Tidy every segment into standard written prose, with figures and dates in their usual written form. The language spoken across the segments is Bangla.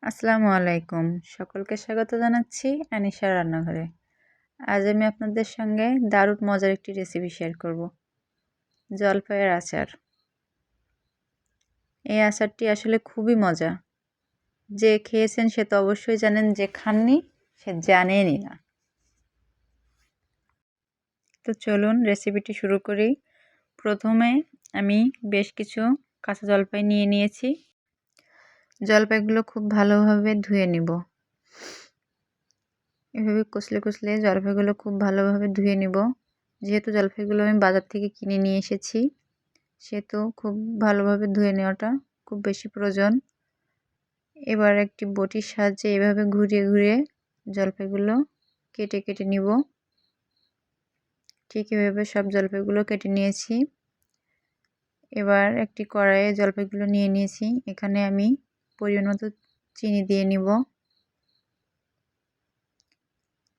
আসসালামু আলাইকুম। সকলকে স্বাগত জানাচ্ছি আনিশার রান্নাঘরে। আজ আমি আপনাদের সঙ্গে দারুণ মজার একটি রেসিপি শেয়ার করব। জলপাইয়ের আচার। এই আচারটি আসলে খুবই মজা। যে খেয়েছেন সে তো অবশ্যই জানেন, যে খাননি সে জানেনই না। তো চলুন রেসিপিটি শুরু করি। প্রথমে আমি বেশ কিছু কাঁচা জলপাই নিয়ে নিয়েছি। জলপাইগুলো খুব ভালোভাবে ধুয়ে নিব। এভাবে কুচলে কুচলে জলপাইগুলো খুব ভালোভাবে ধুয়ে নিব। যেহেতু জলপাইগুলো আমি বাজার থেকে কিনে নিয়ে এসেছি, সেহেতু খুব ভালোভাবে ধুয়ে নেওয়াটা খুব বেশি প্রয়োজন। এবার একটি বটির সাহায্যে এভাবে ঘুরিয়ে ঘুরিয়ে জলপাইগুলো কেটে কেটে নিব। ঠিক এভাবে সব জলপাইগুলো কেটে নিয়েছি। এবার একটি কড়াইয়ে জলপাইগুলো নিয়ে নিয়েছি। এখানে আমি পরিমাণ মতো চিনি দিয়ে নিব।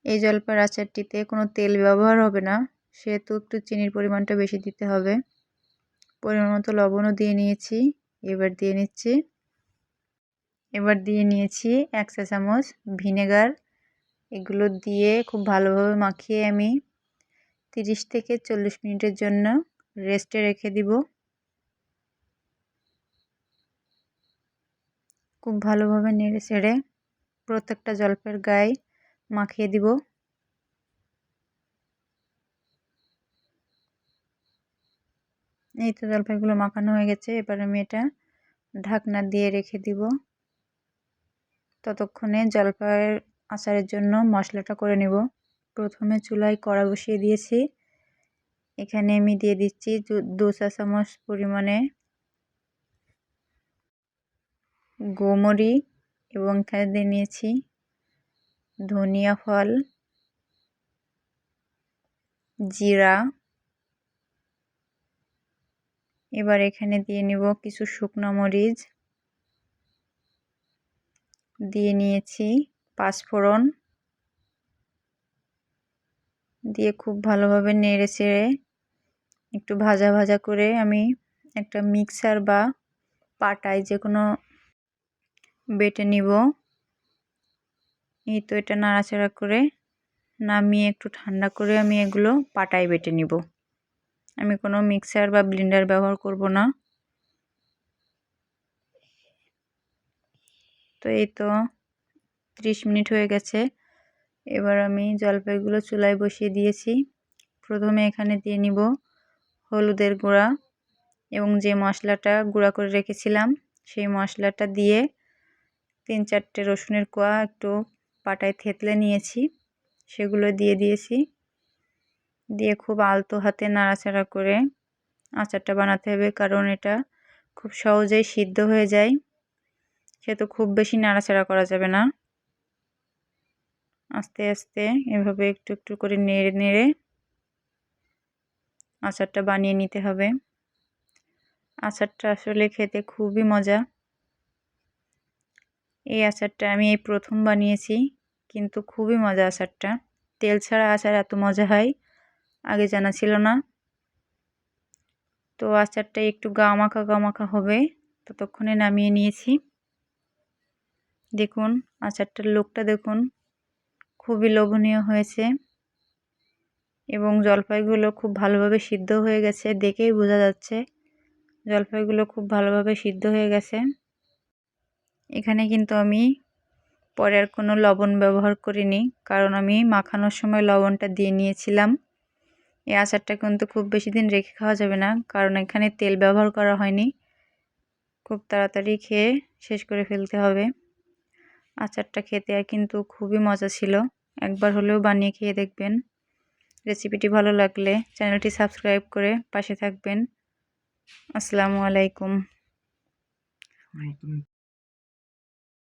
এই জলপাইয়ের আচারটিতে কোনো তেল ব্যবহার হবে না, সেহেতু একটু চিনির পরিমাণটা বেশি দিতে হবে। পরিমাণ মতো লবণও দিয়ে নিয়েছি। এবার দিয়ে নিয়েছি 1 চা চামচ ভিনেগার। এগুলো দিয়ে খুব ভালোভাবে মাখিয়ে আমি 30 থেকে 40 মিনিটের জন্য রেস্টে রেখে দিব। খুব ভালোভাবে নেড়ে চেড়ে প্রত্যেকটা জলপাইয়ের গায়ে মাখিয়ে দিব। এই তো জলপাইগুলো মাখানো হয়ে গেছে। এবার আমি এটা ঢাকনা দিয়ে রেখে দিব। ততক্ষণে জলপাইয়ের আচারের জন্য মশলাটা করে নেব। প্রথমে চুলায় কড়া বসিয়ে দিয়েছি। এখানে আমি দিয়ে দিচ্ছি 2 চা চামচ পরিমাণে গোমরি, এবং এখানে দিয়ে নিয়েছি ধনিয়া ফল, জিরা। এবার এখানে দিয়ে নিব কিছু শুকনো মরিচ, দিয়ে নিয়েছি পাঁচফোড়ন, দিয়ে খুব ভালোভাবে নেড়ে চেড়ে একটু ভাজা ভাজা করে আমি একটা মিক্সার বা পাটায় যে কোনো বেটে নিব। এই তো এটা নাড়াচাড়া করে নামিয়ে একটু ঠান্ডা করে আমি এগুলো পাটায় বেটে নিব। আমি কোনো মিক্সার বা ব্লেন্ডার ব্যবহার করব না। তো এই তো 30 মিনিট হয়ে গেছে। এবার আমি জলপাইগুলো চুলায় বসিয়ে দিয়েছি। প্রথমে এখানে দিয়ে নিব হলুদের গুঁড়া, এবং যে মশলাটা গুঁড়া করে রেখেছিলাম সেই মশলাটা দিয়ে 3-4টে রসুনের কোয়া একটু পাটায় থেতলে নিয়েছি, সেগুলো দিয়ে দিয়েছি। দিয়ে খুব আলতো হাতে নাড়াচাড়া করে আচারটা বানাতে হবে, কারণ এটা খুব সহজেই সিদ্ধ হয়ে যায়, সেহেতু খুব বেশি নাড়াচাড়া করা যাবে না। আস্তে আস্তে এভাবে একটু একটু করে নেড়ে নেড়ে আচারটা বানিয়ে নিতে হবে। আচারটা আসলে খেতে খুবই মজা। এই আচারটা আমি এই প্রথম বানিয়েছি, কিন্তু খুবই মজা আচারটা। তেল ছাড়া আচার এত মজা হয় আগে জানা ছিল না। তো আচারটা একটু গামাখা গামাখা হবে, ততক্ষণে নামিয়ে নিয়েছি। দেখুন আচারটার লুকটা দেখুন, খুবই লোভনীয় হয়েছে, এবং জলপাইগুলো খুব ভালোভাবে সিদ্ধ হয়ে গেছে, দেখেই বোঝা যাচ্ছে জলপাইগুলো খুব ভালোভাবে সিদ্ধ হয়ে গেছে। এখানে কিন্তু আমি পরে আর কোনো লবণ ব্যবহার করিনি, কারণ আমি মাখানোর সময় লবণটা দিয়ে নিয়েছিলাম। এই আচারটা কিন্তু খুব বেশি দিন রেখে খাওয়া যাবে না, কারণ এখানে তেল ব্যবহার করা হয়নি। খুব তাড়াতাড়ি খেয়ে শেষ করে ফেলতে হবে। আচারটা খেতে কিন্তু খুবই মজা ছিল। একবার হলেও বানিয়ে খেয়ে দেখবেন। রেসিপিটি ভালো লাগলে চ্যানেলটি সাবস্ক্রাইব করে পাশে থাকবেন। আসসালামু আলাইকুম।